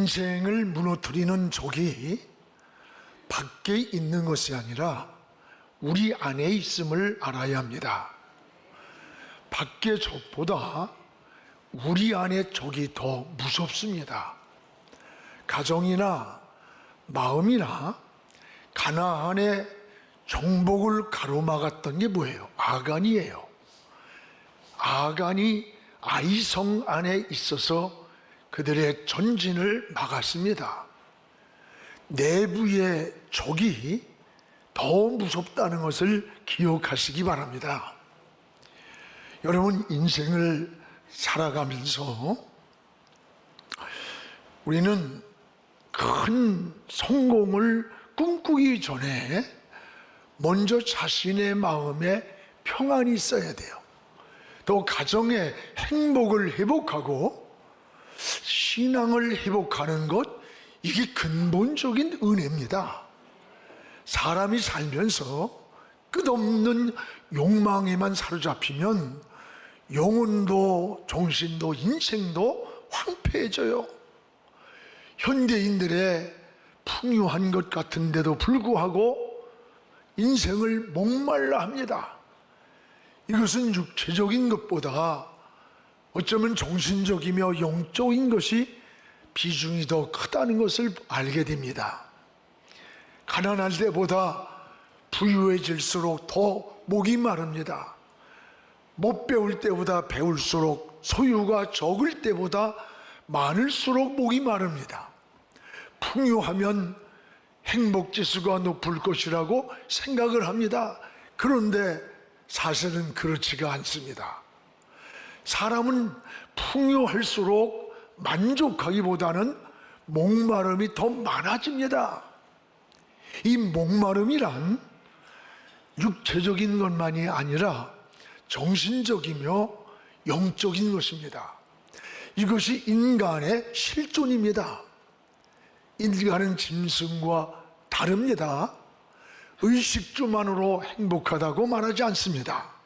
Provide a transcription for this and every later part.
인생을 무너뜨리는 적이 밖에 있는 것이 아니라 우리 안에 있음을 알아야 합니다. 밖의 적보다 우리 안의 적이 더 무섭습니다. 가정이나 마음이나 가나안의 정복을 가로막았던 게 뭐예요? 아간이에요. 아간이 아이성 안에 있어서 그들의 전진을 막았습니다. 내부의 적이 더 무섭다는 것을 기억하시기 바랍니다. 여러분, 인생을 살아가면서 우리는 큰 성공을 꿈꾸기 전에 먼저 자신의 마음에 평안이 있어야 돼요. 또 가정의 행복을 회복하고 신앙을 회복하는 것, 이게 근본적인 은혜입니다. 사람이 살면서 끝없는 욕망에만 사로잡히면 영혼도 정신도 인생도 황폐해져요. 현대인들의 풍요한 것 같은데도 불구하고 인생을 목말라 합니다. 이것은 육체적인 것보다 어쩌면 정신적이며 영적인 것이 비중이 더 크다는 것을 알게 됩니다. 가난할 때보다 부유해질수록 더 목이 마릅니다. 못 배울 때보다 배울수록, 소유가 적을 때보다 많을수록 목이 마릅니다. 풍요하면 행복지수가 높을 것이라고 생각을 합니다. 그런데 사실은 그렇지가 않습니다. 사람은 풍요할수록 만족하기보다는 목마름이 더 많아집니다. 이 목마름이란 육체적인 것만이 아니라 정신적이며 영적인 것입니다. 이것이 인간의 실존입니다. 인간은 짐승과 다릅니다. 의식주만으로 행복하다고 말하지 않습니다.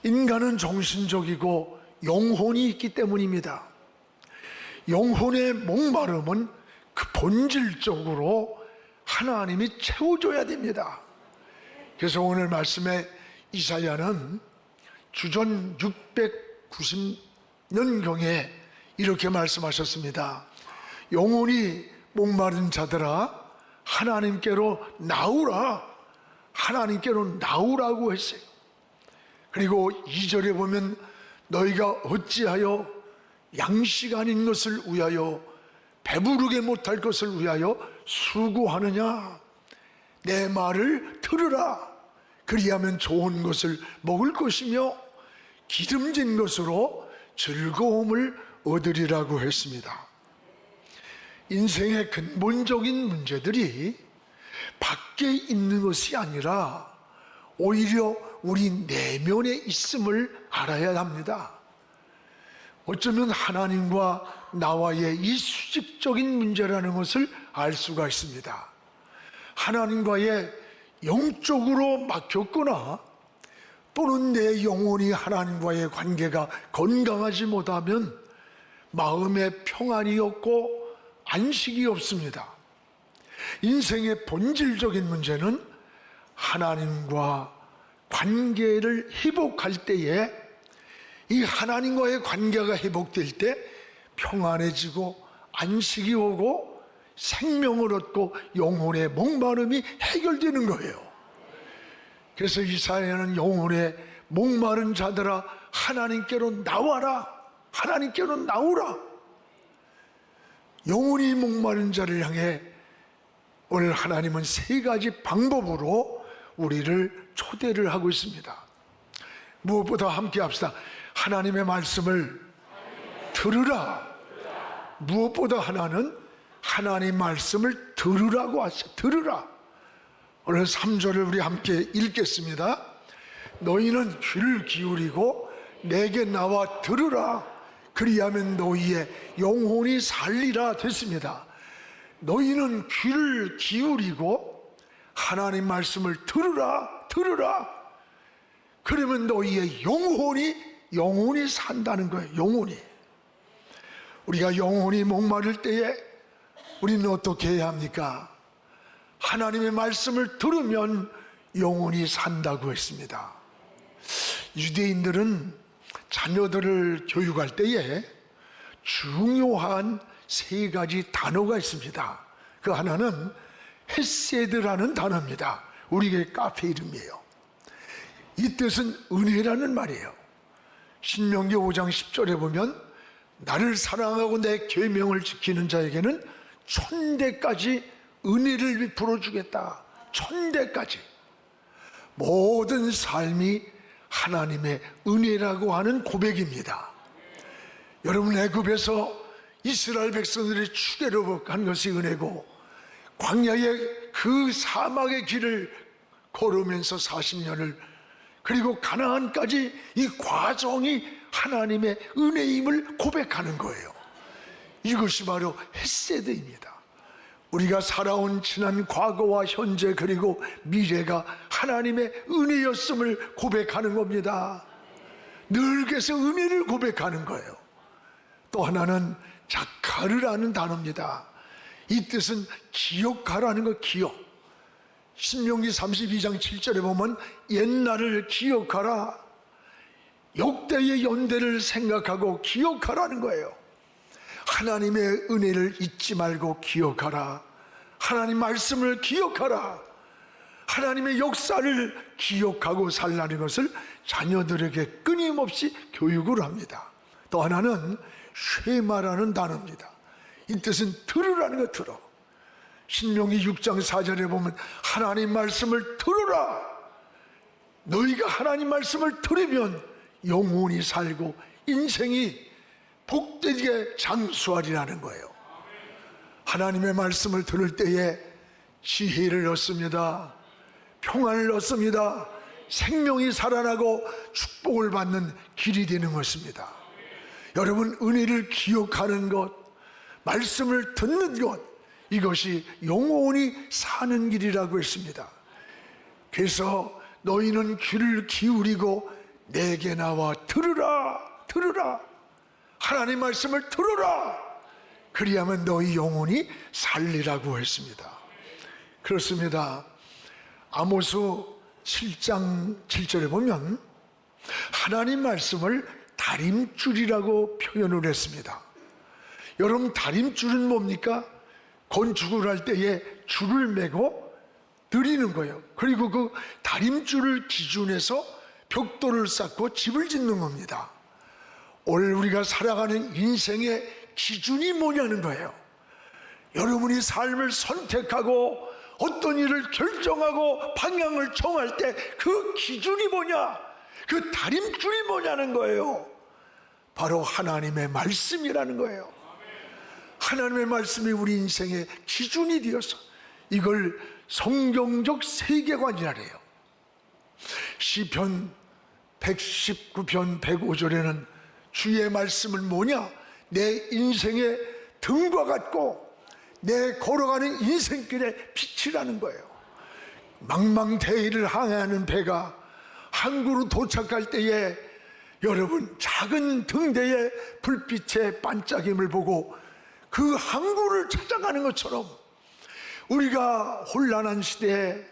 인간은 정신적이고 영혼이 있기 때문입니다. 영혼의 목마름은 그 본질적으로 하나님이 채워줘야 됩니다. 그래서 오늘 말씀에 이사야는 주전 690년경에 이렇게 말씀하셨습니다. 영혼이 목마른 자들아 하나님께로 나오라, 하나님께로 나오라고 했어요. 그리고 2절에 보면 너희가 어찌하여 양식 아닌 것을 위하여 배부르게 못할 것을 위하여 수고하느냐. 내 말을 들으라. 그리하면 좋은 것을 먹을 것이며 기름진 것으로 즐거움을 얻으리라고 했습니다. 인생의 근본적인 문제들이 밖에 있는 것이 아니라 오히려 우리 내면에 있음을 알아야 합니다. 어쩌면 하나님과 나와의 이 수직적인 문제라는 것을 알 수가 있습니다. 하나님과의 영적으로 막혔거나 또는 내 영혼이 하나님과의 관계가 건강하지 못하면 마음에 평안이 없고 안식이 없습니다. 인생의 본질적인 문제는 하나님과 관계를 회복할 때에 이 하나님과의 관계가 회복될 때 평안해지고 안식이 오고 생명을 얻고 영혼의 목마름이 해결되는 거예요. 그래서 이사야는 영혼의 목마른 자들아 하나님께로 나와라, 하나님께로 나오라. 영혼이 목마른 자를 향해 오늘 하나님은 3가지 방법으로 우리를 초대를 하고 있습니다. 무엇보다 함께 합시다. 하나님의 말씀을 들으라. 무엇보다 하나는 하나님 말씀을 들으라고 하셨어요. 들으라. 오늘 3절을 우리 함께 읽겠습니다. 너희는 귀를 기울이고 내게 나와 들으라. 그리하면 너희의 영혼이 살리라 됐습니다. 너희는 귀를 기울이고 하나님 말씀을 들으라. 그러면 너희의 영혼이 산다는 거예요. 영혼이. 우리가 영혼이 목마를 때에 우리는 어떻게 해야 합니까? 하나님의 말씀을 들으면 영혼이 산다고 했습니다. 유대인들은 자녀들을 교육할 때에 중요한 세 가지 단어가 있습니다. 그 하나는 헤세드라는 단어입니다. 우리의 카페 이름이에요. 이 뜻은 은혜라는 말이에요. 신명기 5장 10절에 보면 나를 사랑하고 내 계명을 지키는 자에게는 천대까지 은혜를 베풀어 주겠다. 천대까지. 모든 삶이 하나님의 은혜라고 하는 고백입니다. 여러분, 애굽에서 이스라엘 백성들이 추계로 간 것이 은혜고, 광야의 그 사막의 길을 걸으면서 40년을, 그리고 가나안까지 이 과정이 하나님의 은혜임을 고백하는 거예요. 이것이 바로 헤세드입니다. 우리가 살아온 지난 과거와 현재 그리고 미래가 하나님의 은혜였음을 고백하는 겁니다. 늘 그래서 은혜를 고백하는 거예요. 또 하나는 자카르라는 단어입니다. 이 뜻은 기억하라는 거. 기억. 신명기 32장 7절에 보면 옛날을 기억하라, 역대의 연대를 생각하고 기억하라는 거예요. 하나님의 은혜를 잊지 말고 기억하라. 하나님 말씀을 기억하라. 하나님의 역사를 기억하고 살라는 것을 자녀들에게 끊임없이 교육을 합니다. 또 하나는 쉐마라는 단어입니다. 이 뜻은 들으라는 거. 들어. 신명기 6장 4절에 보면 하나님 말씀을 들으라. 너희가 하나님 말씀을 들으면 영혼이 살고 인생이 복되게 장수하리라는 거예요. 하나님의 말씀을 들을 때에 지혜를 얻습니다. 평안을 얻습니다. 생명이 살아나고 축복을 받는 길이 되는 것입니다. 여러분, 은혜를 기억하는 것, 말씀을 듣는 것, 이것이 영원히 사는 길이라고 했습니다. 그래서 너희는 귀를 기울이고 내게 나와 들으라. 들으라. 하나님 말씀을 들으라. 그리하면 너희 영혼이 살리라고 했습니다. 그렇습니다. 아모스 7장 7절에 보면 하나님 말씀을 다림줄이라고 표현을 했습니다. 여러분, 다림줄은 뭡니까? 건축을 할 때에 줄을 매고 드리는 거예요. 그리고 그 다림줄을 기준해서 벽돌을 쌓고 집을 짓는 겁니다. 오늘 우리가 살아가는 인생의 기준이 뭐냐는 거예요. 여러분이 삶을 선택하고 어떤 일을 결정하고 방향을 정할 때 그 기준이 뭐냐, 그 다림줄이 뭐냐는 거예요. 바로 하나님의 말씀이라는 거예요. 하나님의 말씀이 우리 인생의 기준이 되어서 이걸 성경적 세계관이라 해요. 시편 119편 105절에는 주의 말씀은 뭐냐? 내 인생의 등과 같고 내 걸어가는 인생길의 빛이라는 거예요. 망망대해를 항해하는 배가 항구로 도착할 때에 여러분, 작은 등대의 불빛의 반짝임을 보고 그 항구를 찾아가는 것처럼 우리가 혼란한 시대에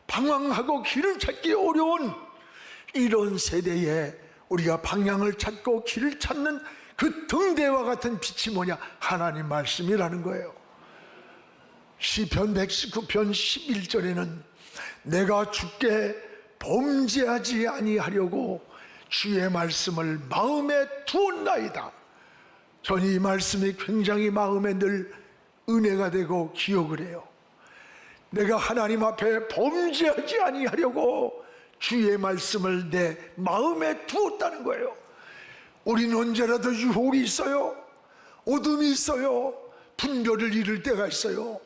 방황하고 길을 찾기 어려운 이런 세대에 우리가 방향을 찾고 길을 찾는 그 등대와 같은 빛이 뭐냐? 하나님 말씀이라는 거예요. 시편 119편 11절에는 내가 주께 범죄하지 아니하려고 주의 말씀을 마음에 두었나이다. 저는 이 말씀이 굉장히 마음에 늘 은혜가 되고 기억을 해요. 내가 하나님 앞에 범죄하지 아니하려고 주의 말씀을 내 마음에 두었다는 거예요. 우리는 언제라도 유혹이 있어요. 어둠이 있어요. 분별을 잃을 때가 있어요.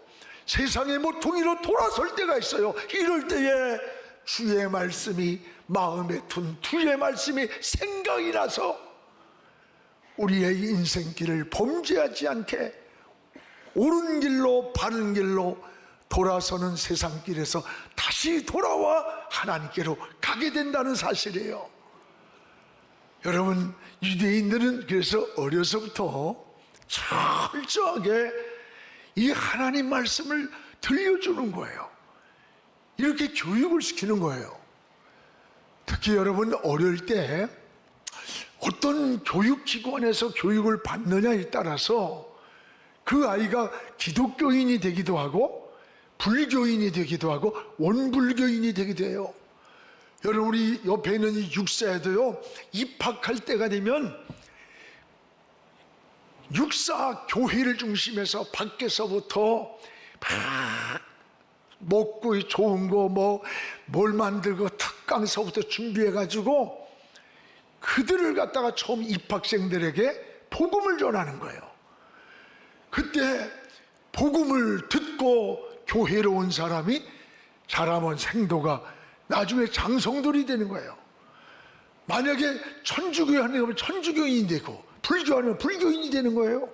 세상의 모퉁이로 돌아설 때가 있어요. 이럴 때에 주의 말씀이 마음에 둔 주의 말씀이 생각이 나서 우리의 인생길을 범죄하지 않게 옳은 길로 바른 길로 돌아서는 세상길에서 다시 돌아와 하나님께로 가게 된다는 사실이에요. 여러분, 유대인들은 그래서 어려서부터 철저하게 이 하나님 말씀을 들려주는 거예요. 이렇게 교육을 시키는 거예요. 특히 여러분 어릴 때 어떤 교육기관에서 교육을 받느냐에 따라서 그 아이가 기독교인이 되기도 하고 불교인이 되기도 하고 원불교인이 되기도 해요. 여러분 우리 옆에 있는 이 육사에도요, 입학할 때가 되면 육사 교회를 중심해서 밖에서부터 막 먹고 좋은 거 뭘 만들고 특강서부터 준비해가지고 그들을 갖다가 처음 입학생들에게 복음을 전하는 거예요. 그때 복음을 듣고 교회로 온 사람이 자라면 생도가 나중에 장성들이 되는 거예요. 만약에 천주교 하면 천주교인이 되고 불교하면 불교인이 되는 거예요.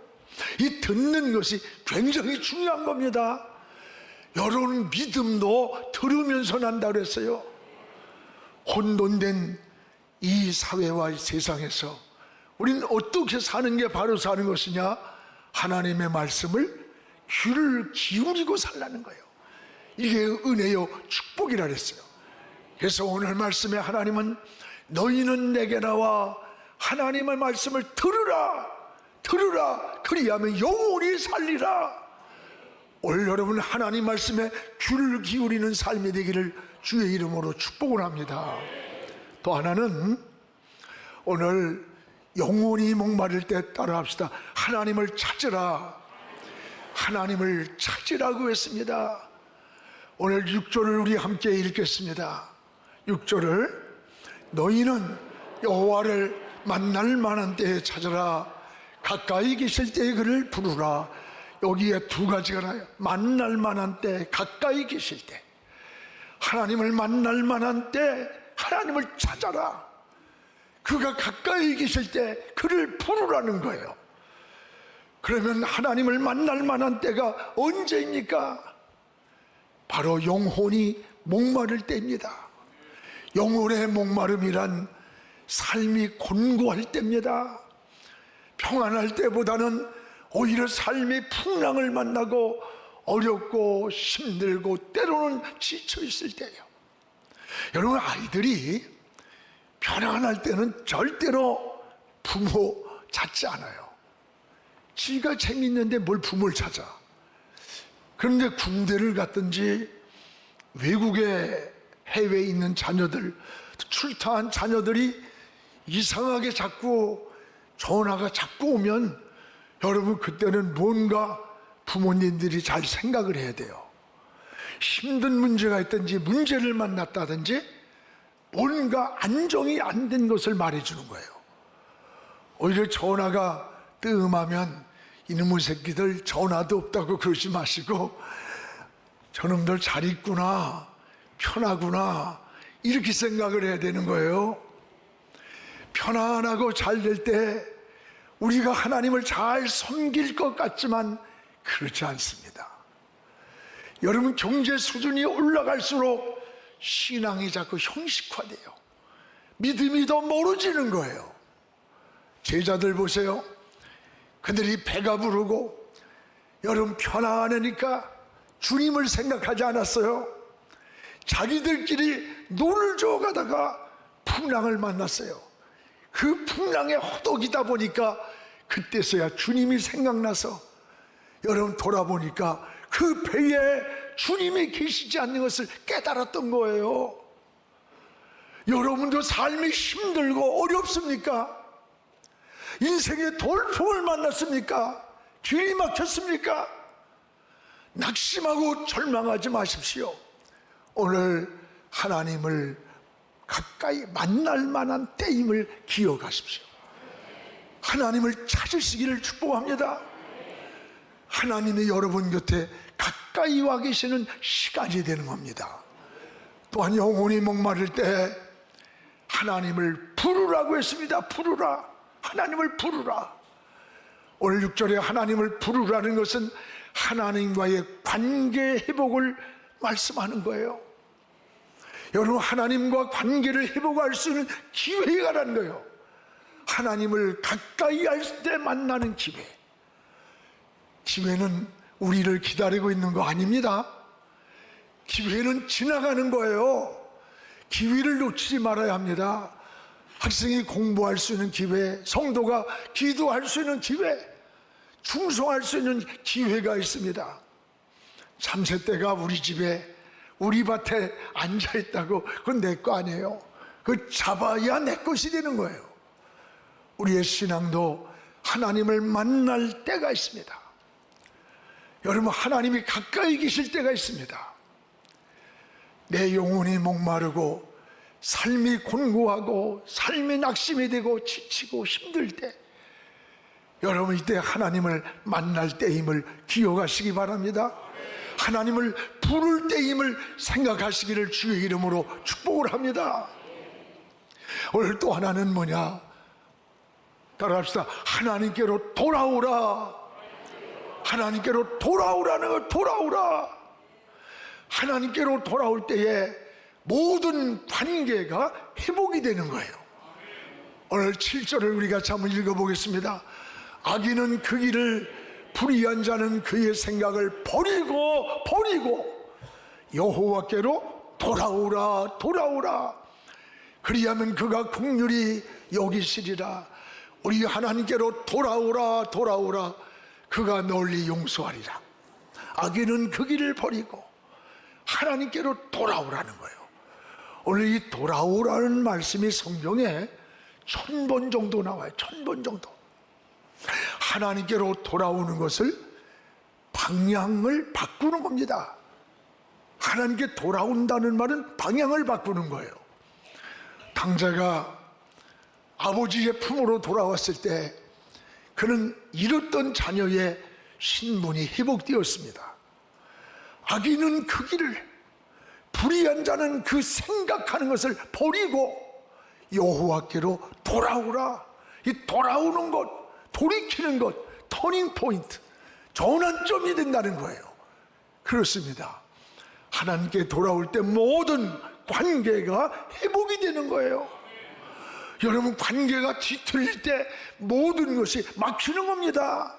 이 듣는 것이 굉장히 중요한 겁니다. 여러분 믿음도 들으면서 난다 그랬어요. 혼돈된 이 사회와 이 세상에서 우리는 어떻게 사는 게 바로 사는 것이냐? 하나님의 말씀을 귀를 기울이고 살라는 거예요. 이게 은혜요 축복이라 그랬어요. 그래서 오늘 말씀에 하나님은 너희는 내게 나와 하나님의 말씀을 들으라 그리하면 영원히 살리라. 오늘 여러분 하나님 말씀에 귀를 기울이는 삶이 되기를 주의 이름으로 축복을 합니다. 또 하나는 오늘 영원히 목마를 때 따라합시다. 하나님을 찾으라. 하나님을 찾으라고 했습니다. 오늘 6절을 우리 함께 읽겠습니다. 6절을 너희는 여호와를 만날 만한 때에 찾으라. 가까이 계실 때에 그를 부르라. 여기에 두 가지가 나요. 만날 만한 때, 가까이 계실 때. 하나님을 만날 만한 때 하나님을 찾아라. 그가 가까이 계실 때 그를 부르라는 거예요. 그러면 하나님을 만날 만한 때가 언제입니까? 바로 영혼이 목마를 때입니다. 영혼의 목마름이란 삶이 곤고할 때입니다. 평안할 때보다는 오히려 삶이 풍랑을 만나고 어렵고 힘들고 때로는 지쳐 있을 때예요. 여러분 아이들이 편안할 때는 절대로 부모 찾지 않아요. 지가 재밌는데 뭘 부모를 찾아. 그런데 군대를 갔든지 외국에 해외에 있는 자녀들, 출타한 자녀들이 이상하게 자꾸 전화가 자꾸 오면 여러분 그때는 뭔가 부모님들이 잘 생각을 해야 돼요. 힘든 문제가 있든지 문제를 만났다든지 뭔가 안정이 안 된 것을 말해주는 거예요. 오히려 전화가 뜸하면 이놈의 새끼들 전화도 없다고 그러지 마시고 저놈들 잘 있구나, 편하구나 이렇게 생각을 해야 되는 거예요. 편안하고 잘 될 때 우리가 하나님을 잘 섬길 것 같지만 그렇지 않습니다. 여러분 경제 수준이 올라갈수록 신앙이 자꾸 형식화돼요. 믿음이 더 멀어지는 거예요. 제자들 보세요. 그들이 배가 부르고 여러분 편안하니까 주님을 생각하지 않았어요. 자기들끼리 노를 저어 가다가 풍랑을 만났어요. 그 풍랑에 허덕이다 보니까 그때서야 주님이 생각나서 여러분 돌아보니까 그 배에 주님이 계시지 않는 것을 깨달았던 거예요. 여러분도 삶이 힘들고 어렵습니까? 인생의 돌풍을 만났습니까? 길이 막혔습니까? 낙심하고 절망하지 마십시오. 오늘 하나님을 가까이 만날 만한 때임을 기억하십시오. 하나님을 찾으시기를 축복합니다. 하나님이 여러분 곁에 가까이 와 계시는 시간이 되는 겁니다. 또한 영혼이 목마를 때 하나님을 부르라고 했습니다. 부르라. 하나님을 부르라. 오늘 6절에 하나님을 부르라는 것은 하나님과의 관계 회복을 말씀하는 거예요. 여러분 하나님과 관계를 회복할 수 있는 기회가 라는 거예요. 하나님을 가까이 할 때 만나는 기회. 기회는 우리를 기다리고 있는 거 아닙니다. 기회는 지나가는 거예요. 기회를 놓치지 말아야 합니다. 학생이 공부할 수 있는 기회, 성도가 기도할 수 있는 기회, 충성할 수 있는 기회가 있습니다. 참새떼가 우리 집에, 우리 밭에 앉아있다고 그건 내 거 아니에요. 그 잡아야 내 것이 되는 거예요. 우리의 신앙도 하나님을 만날 때가 있습니다. 여러분, 하나님이 가까이 계실 때가 있습니다. 내 영혼이 목마르고 삶이 곤고하고 삶이 낙심이 되고 지치고 힘들 때, 여러분 이때 하나님을 만날 때임을 기억하시기 바랍니다. 하나님을 부를 때임을 생각하시기를 주의 이름으로 축복을 합니다. 오늘 또 하나는 뭐냐? 따라합시다. 하나님께로 돌아오라. 하나님께로 돌아오라는 거, 돌아오라. 하나님께로 돌아올 때에 모든 관계가 회복이 되는 거예요. 오늘 7절을 우리가 한번 읽어보겠습니다. 악인은 그 길을, 불의한 자는 그의 생각을 버리고 여호와께로 돌아오라, 돌아오라. 그리하면 그가 긍휼히 여기시리라. 우리 하나님께로 돌아오라, 돌아오라. 그가 널리 용서하리라. 악인은 그 길을 버리고 하나님께로 돌아오라는 거예요. 오늘 이 돌아오라는 말씀이 성경에 1000번 정도 나와요. 1000번 정도. 하나님께로 돌아오는 것을 방향을 바꾸는 겁니다. 하나님께 돌아온다는 말은 방향을 바꾸는 거예요. 당자가 아버지의 품으로 돌아왔을 때 그는 잃었던 자녀의 신분이 회복되었습니다. 악인은 그 길을, 불의한 자는 그 생각하는 것을 버리고 여호와께로 돌아오라. 이 돌아오는 것, 돌이키는 것, 터닝 포인트, 전환점이 된다는 거예요. 그렇습니다. 하나님께 돌아올 때 모든 관계가 회복이 되는 거예요. 여러분, 관계가 뒤틀릴 때 모든 것이 막히는 겁니다.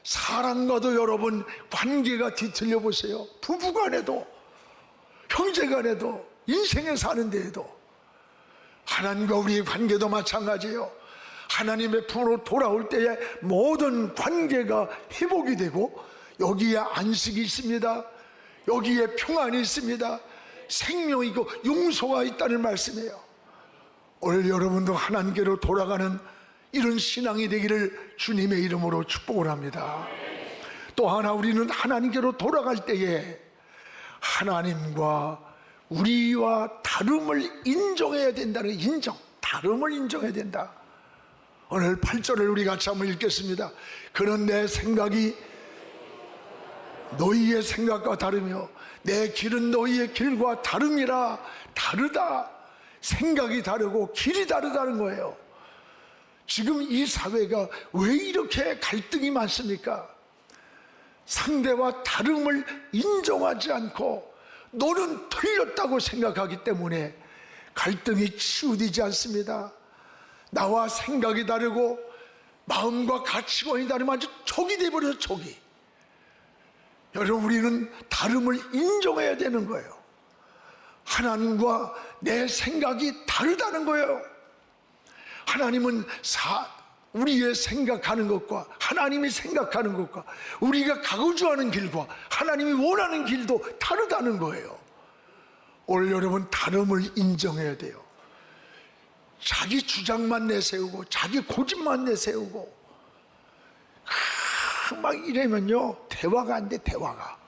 사랑과도 여러분 관계가 뒤틀려 보세요. 부부간에도, 형제간에도, 인생에 사는 데에도. 하나님과 우리의 관계도 마찬가지예요. 하나님의 품으로 돌아올 때에 모든 관계가 회복이 되고 여기에 안식이 있습니다. 여기에 평안이 있습니다. 생명이 있고 용서가 있다는 말씀이에요. 오늘 여러분도 하나님께로 돌아가는 이런 신앙이 되기를 주님의 이름으로 축복을 합니다. 또 하나, 우리는 하나님께로 돌아갈 때에 하나님과 우리와 다름을 인정해야 된다는, 인정, 다름을 인정해야 된다. 오늘 8절을 우리 같이 한번 읽겠습니다. 그는 내 생각이 너희의 생각과 다르며 내 길은 너희의 길과 다름이라. 다르다. 생각이 다르고 길이 다르다는 거예요. 지금 이 사회가 왜 이렇게 갈등이 많습니까? 상대와 다름을 인정하지 않고 너는 틀렸다고 생각하기 때문에 갈등이 치유되지 않습니다. 나와 생각이 다르고 마음과 가치관이 다르면 아주 적이 되어버려요. 적이. 여러분, 우리는 다름을 인정해야 되는 거예요. 하나님과 내 생각이 다르다는 거예요. 하나님은 우리의 생각하는 것과 하나님이 생각하는 것과 우리가 가고자 하는 길과 하나님이 원하는 길도 다르다는 거예요. 오늘 여러분, 다름을 인정해야 돼요. 자기 주장만 내세우고 자기 고집만 내세우고 막 이러면요, 대화가 안 돼. 대화가.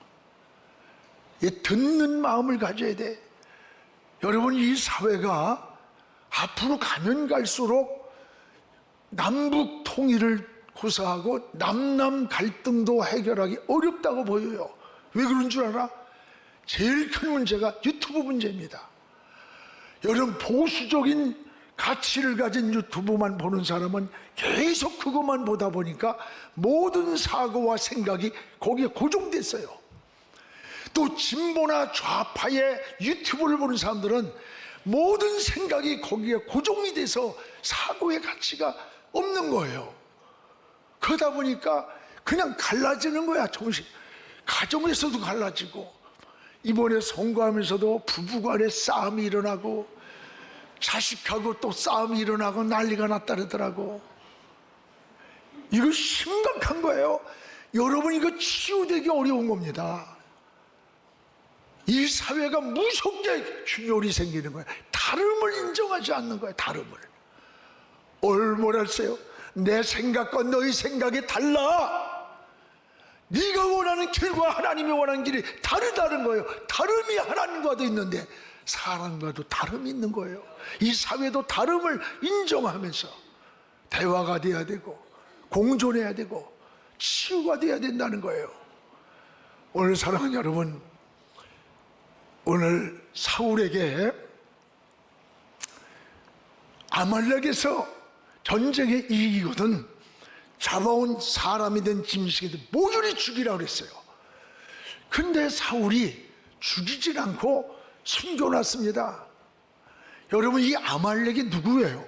듣는 마음을 가져야 돼. 여러분, 이 사회가 앞으로 가면 갈수록 남북 통일을 구사하고 남남 갈등도 해결하기 어렵다고 보여요. 왜 그런 줄 알아? 제일 큰 문제가 유튜브 문제입니다. 여러분, 보수적인 가치를 가진 유튜브만 보는 사람은 계속 그것만 보다 보니까 모든 사고와 생각이 거기에 고정됐어요. 또 진보나 좌파의 유튜브를 보는 사람들은 모든 생각이 거기에 고정이 돼서 사고의 가치가 없는 거예요. 그러다 보니까 그냥 갈라지는 거야. 조금씩. 가정에서도 갈라지고, 이번에 선거하면서도 부부간에 싸움이 일어나고, 자식하고 또 싸움이 일어나고 난리가 났다 그러더라고. 이거 심각한 거예요. 여러분, 이거 치유되기 어려운 겁니다. 이 사회가 무섭게 균열이 생기는 거예요. 다름을 인정하지 않는 거예요. 다름을. 얼마나 했어요? 내 생각과 너희 생각이 달라. 네가 원하는 길과 하나님이 원하는 길이 다르다는 거예요. 다름이 하나님과도 있는데 사람과도 다름이 있는 거예요. 이 사회도 다름을 인정하면서 대화가 돼야 되고 공존해야 되고 치유가 돼야 된다는 거예요. 오늘 사랑하는 여러분, 오늘 사울에게 아말렉에서 전쟁에 이기거든 잡아온 사람이든 짐승이든 모조리 죽이라고 그랬어요. 근데 사울이 죽이질 않고 숨겨놨습니다. 여러분, 이 아말렉이 누구예요?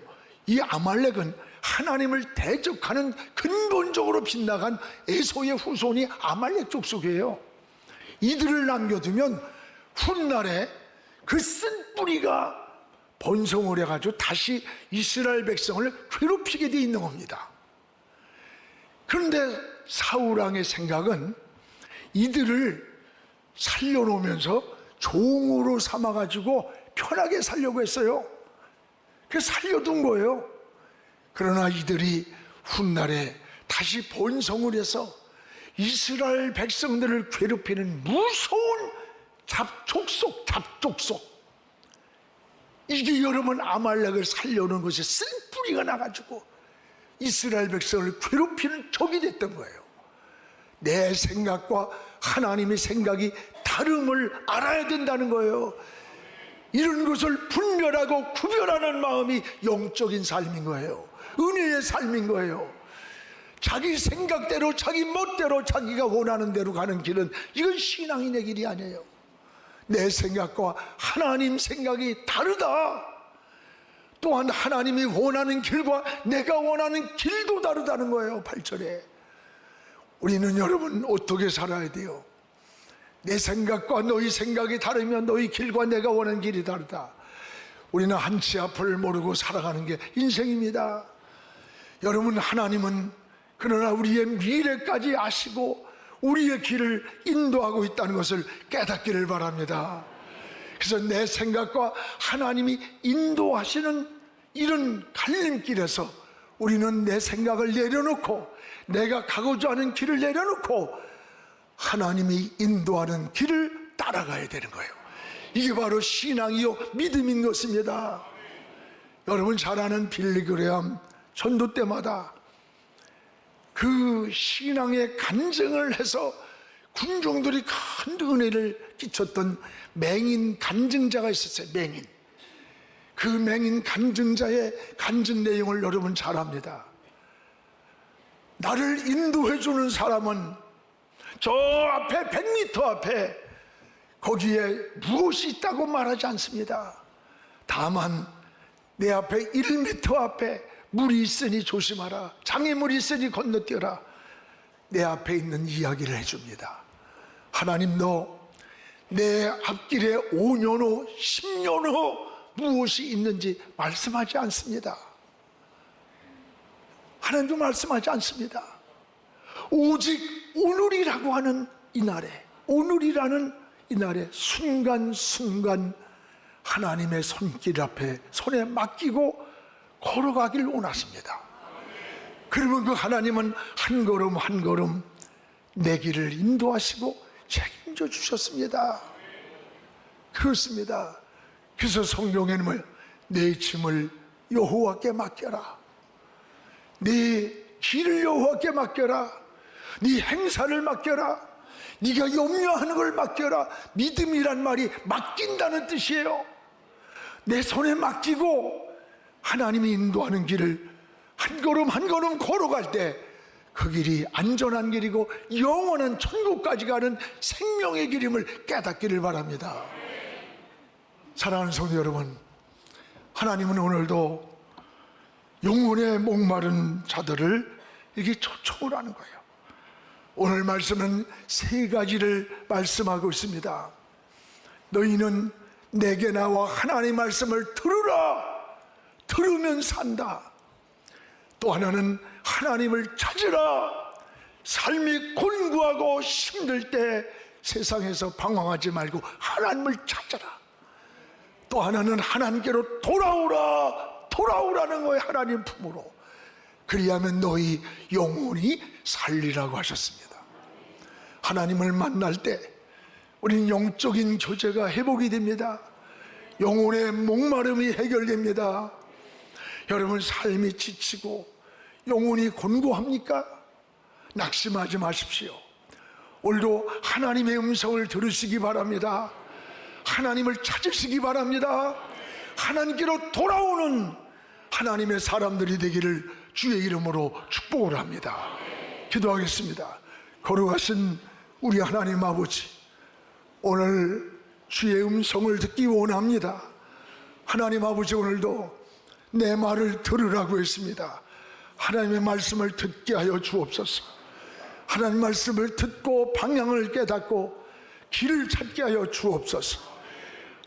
이 아말렉은 하나님을 대적하는 근본적으로 빗나간 에서의 후손이 아말렉 족속이에요. 이들을 남겨두면 훗날에 그 쓴 뿌리가 번성을 해가지고 다시 이스라엘 백성을 괴롭히게 돼 있는 겁니다. 그런데 사울왕의 생각은 이들을 살려놓으면서 종으로 삼아가지고 편하게 살려고 했어요. 그래서 살려둔 거예요. 그러나 이들이 훗날에 다시 번성을 해서 이스라엘 백성들을 괴롭히는 무서운 잡족속, 이게 여러분 아말렉을 살려놓은 것이 쓴 뿌리가 나가지고 이스라엘 백성을 괴롭히는 적이 됐던 거예요. 내 생각과 하나님의 생각이 다름을 알아야 된다는 거예요. 이런 것을 분별하고 구별하는 마음이 영적인 삶인 거예요. 은혜의 삶인 거예요. 자기 생각대로 자기 멋대로 자기가 원하는 대로 가는 길은 이건 신앙인의 길이 아니에요. 내 생각과 하나님 생각이 다르다. 또한 하나님이 원하는 길과 내가 원하는 길도 다르다는 거예요. 8절에 우리는 여러분 어떻게 살아야 돼요? 내 생각과 너희 생각이 다르면 너희 길과 내가 원하는 길이 다르다. 우리는 한치 앞을 모르고 살아가는 게 인생입니다. 여러분, 하나님은 그러나 우리의 미래까지 아시고 우리의 길을 인도하고 있다는 것을 깨닫기를 바랍니다. 그래서 내 생각과 하나님이 인도하시는 이런 갈림길에서 우리는 내 생각을 내려놓고 내가 가고자 하는 길을 내려놓고 하나님이 인도하는 길을 따라가야 되는 거예요. 이게 바로 신앙이요 믿음인 것입니다. 여러분 잘 아는 빌리 그레함 전도 때마다 그 신앙의 간증을 해서 군종들이 큰 은혜를 끼쳤던 맹인 간증자가 있었어요. 맹인. 그 맹인 간증자의 간증 내용을 여러분 잘 압니다. 나를 인도해 주는 사람은 저 앞에 100m 앞에 거기에 무엇이 있다고 말하지 않습니다. 다만 내 앞에 1m 앞에 물이 있으니 조심하라. 장애물이 있으니 건너뛰어라. 내 앞에 있는 이야기를 해줍니다. 하나님도 내 앞길에 5년 후 10년 후 무엇이 있는지 말씀하지 않습니다. 하나님도 말씀하지 않습니다. 오직 오늘이라고 하는 이날에, 오늘이라는 이날에 순간순간 하나님의 손길 앞에 손에 맡기고 걸어가길 원하십니다. 그러면 그 하나님은 한 걸음 한 걸음 내 길을 인도하시고 책임져 주셨습니다. 그렇습니다. 그래서 성경에는 내 짐을 여호와께 맡겨라. 네 길을 여호와께 맡겨라. 네 행사를 맡겨라. 네가 염려하는 걸 맡겨라. 믿음이란 말이 맡긴다는 뜻이에요. 내 손에 맡기고 하나님이 인도하는 길을 한 걸음 한 걸음 걸어갈 때 그 길이 안전한 길이고 영원한 천국까지 가는 생명의 길임을 깨닫기를 바랍니다. 사랑하는 성도 여러분, 하나님은 오늘도 영혼에 목마른 자들을 이렇게 초청을 하는 거예요. 오늘 말씀은 세 가지를 말씀하고 있습니다. 너희는 내게 나와 하나님 말씀을 들으라. 들으면 산다. 또 하나는 하나님을 찾으라. 삶이 곤고하고 힘들 때 세상에서 방황하지 말고 하나님을 찾아라. 또 하나는 하나님께로 돌아오라는 거예요. 하나님 품으로. 그리하면 너희 영혼이 살리라고 하셨습니다. 하나님을 만날 때 우리는 영적인 교제가 회복이 됩니다. 영혼의 목마름이 해결됩니다. 여러분, 삶이 지치고 영혼이 곤고합니까? 낙심하지 마십시오. 오늘도 하나님의 음성을 들으시기 바랍니다. 하나님을 찾으시기 바랍니다. 하나님께로 돌아오는 하나님의 사람들이 되기를 주의 이름으로 축복을 합니다. 기도하겠습니다. 거룩하신 우리 하나님 아버지, 오늘 주의 음성을 듣기 원합니다. 하나님 아버지, 오늘도 내 말을 들으라고 했습니다. 하나님의 말씀을 듣게 하여 주옵소서. 하나님 말씀을 듣고 방향을 깨닫고 길을 찾게 하여 주옵소서.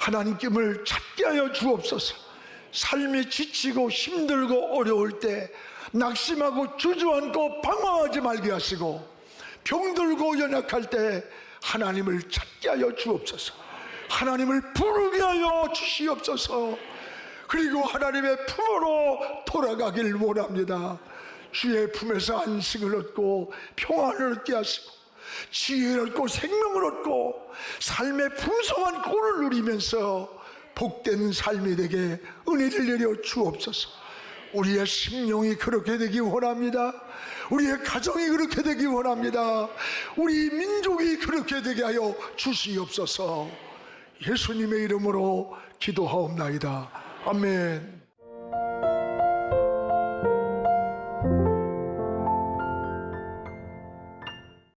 하나님께를 찾게 하여 주옵소서. 삶이 지치고 힘들고 어려울 때 낙심하고 주저앉고 방황하지 말게 하시고, 병들고 연약할 때 하나님을 찾게 하여 주옵소서. 하나님을 부르게 하여 주시옵소서. 그리고 하나님의 품으로 돌아가길 원합니다. 주의 품에서 안식을 얻고 평안을 얻게 하시고 지혜를 얻고 생명을 얻고 삶의 풍성한 꼴을 누리면서 복된 삶이 되게 은혜를 내려 주옵소서. 우리의 심령이 그렇게 되기 원합니다. 우리의 가정이 그렇게 되기 원합니다. 우리 민족이 그렇게 되게 하여 주시옵소서. 예수님의 이름으로 기도하옵나이다. 아멘.